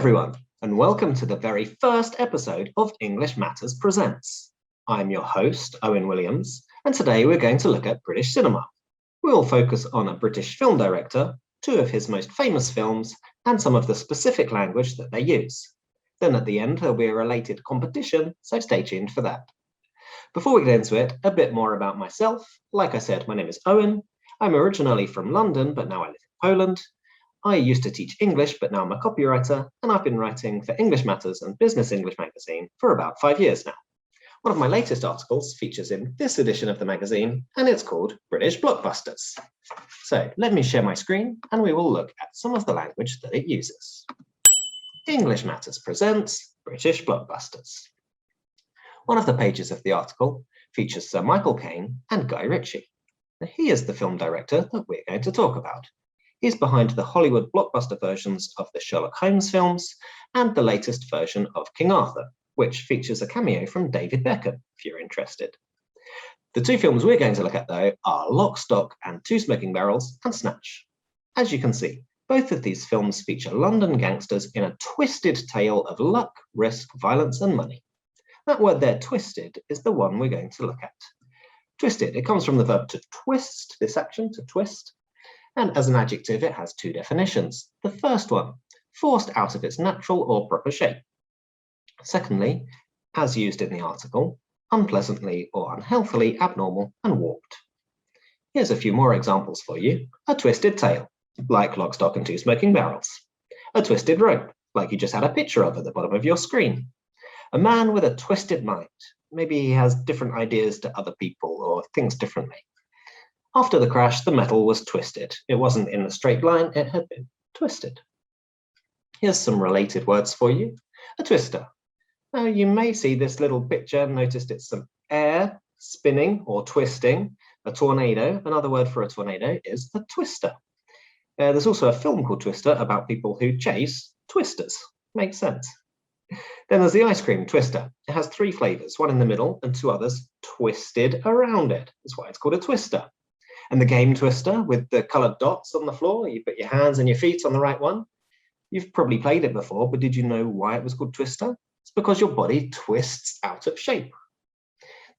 everyone, and welcome to the very first episode of English Matters Presents. I'm your host, Owen Williams, and today we're going to look at British cinema. We'll focus on a British film director, two of his most famous films, and some of the specific language that they use. Then at the end, there'll be a related competition, so stay tuned for that. Before we get into it, a bit more about myself. Like I said, my name is Owen. I'm originally from London, but now I live in Poland. I used to teach English, but now I'm a copywriter, and I've been writing for English Matters and Business English magazine for about 5 years now. One of my latest articles features in this edition of the magazine, and it's called British Blockbusters. So let me share my screen, and we will look at some of the language that it uses. English Matters presents British Blockbusters. One of the pages of the article features Sir Michael Caine and Guy Ritchie. Now, he is the film director that we're going to talk about. He's behind the Hollywood blockbuster versions of the Sherlock Holmes films and the latest version of King Arthur, which features a cameo from David Beckham, if you're interested. The two films we're going to look at, though, are Lock, Stock and Two Smoking Barrels and Snatch. As you can see, both of these films feature London gangsters in a twisted tale of luck, risk, violence and money. That word there, twisted, is the one we're going to look at. Twisted, it comes from the verb to twist, this action, to twist. And as an adjective, it has two definitions. The first one, forced out of its natural or proper shape. Secondly, as used in the article, unpleasantly or unhealthily abnormal and warped. Here's a few more examples for you. A twisted tail, like Lock, Stock and Two Smoking Barrels. A twisted rope, like you just had a picture of at the bottom of your screen. A man with a twisted mind. Maybe he has different ideas to other people or thinks differently. After the crash, the metal was twisted. It wasn't in a straight line, it had been twisted. Here's some related words for you. A twister. Now you may see this little picture, noticed it's some air spinning or twisting. A tornado, another word for a tornado is a twister. There's also a film called Twister about people who chase twisters. Makes sense. Then there's the ice cream twister. It has three flavors, one in the middle and two others twisted around it. That's why it's called a twister. And the game twister with the colored dots on the floor, you put your hands and your feet on the right one. You've probably played it before, but did you know why it was called twister? It's because your body twists out of shape.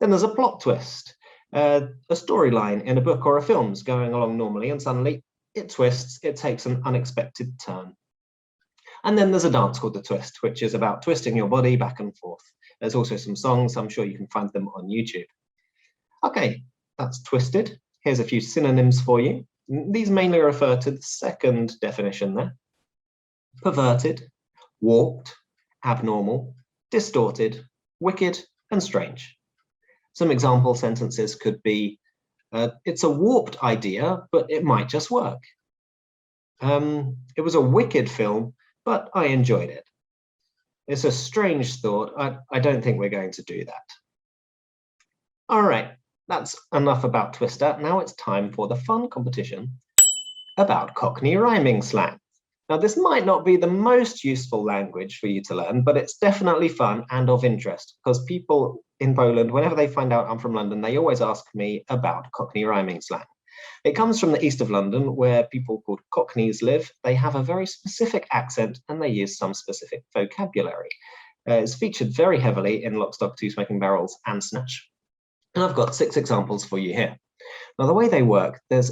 Then there's a plot twist. A storyline in a book or a film's going along normally and suddenly it twists, it takes an unexpected turn. And then there's a dance called the twist, which is about twisting your body back and forth. There's also some songs, I'm sure you can find them on YouTube. Okay, that's twisted. Here's a few synonyms for you. These mainly refer to the second definition there. Perverted, warped, abnormal, distorted, wicked, and strange. Some example sentences could be, it's a warped idea, but it might just work. It was a wicked film, but I enjoyed it. It's a strange thought. I don't think we're going to do that. All right. That's enough about Twister. Now it's time for the fun competition about Cockney rhyming slang. Now, this might not be the most useful language for you to learn, but it's definitely fun and of interest because people in Poland, whenever they find out I'm from London, they always ask me about Cockney rhyming slang. It comes from the east of London, where people called Cockneys live. They have a very specific accent and they use some specific vocabulary. It's featured very heavily in Lock, Stock, Two Smoking Barrels and Snatch. And I've got 6 examples for you here. Now, the way they work, there's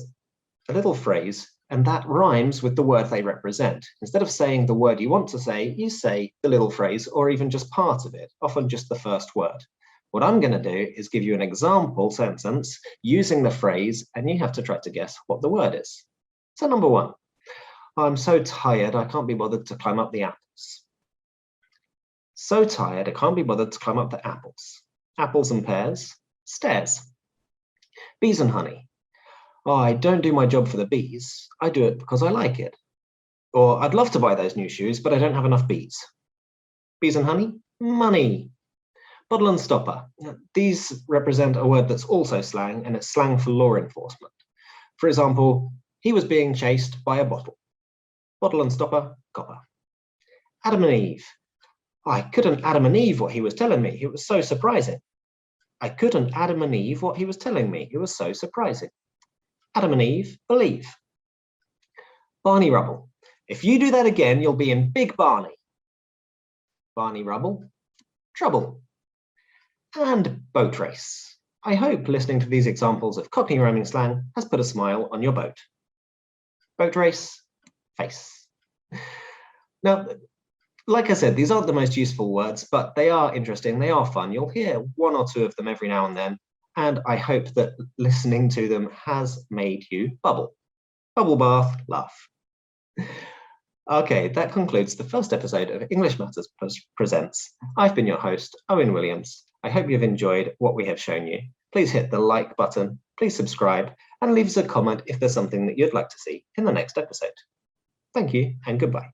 a little phrase, and that rhymes with the word they represent. Instead of saying the word you want to say, you say the little phrase, or even just part of it, often just the first word. What I'm going to do is give you an example sentence using the phrase, and you have to try to guess what the word is. So number 1, I'm so tired, I can't be bothered to climb up the apples. So tired, I can't be bothered to climb up the apples. Apples and pears. Stairs. Bees and honey. Oh, I don't do my job for the bees. I do it because I like it. Or I'd love to buy those new shoes, but I don't have enough bees. Bees and honey? Money. Bottle and stopper. These represent a word that's also slang, and it's slang for law enforcement. For example, he was being chased by a bottle. Bottle and stopper, copper. Adam and Eve. I couldn't Adam and Eve what he was telling me. It was so surprising. I couldn't Adam and Eve what he was telling me. It was so surprising. Adam and Eve, believe. Barney Rubble. If you do that again, you'll be in Big Barney. Barney Rubble, trouble, and boat race. I hope listening to these examples of Cockney rhyming slang has put a smile on your boat. Boat race, face. Now, like I said, these aren't the most useful words, but they are interesting, they are fun. You'll hear one or two of them every now and then, and I hope that listening to them has made you bubble. Bubble bath, laugh. Okay, that concludes the first episode of English Matters Presents. I've been your host, Owen Williams. I hope you've enjoyed what we have shown you. Please hit the like button, please subscribe, and leave us a comment if there's something that you'd like to see in the next episode. Thank you, and goodbye.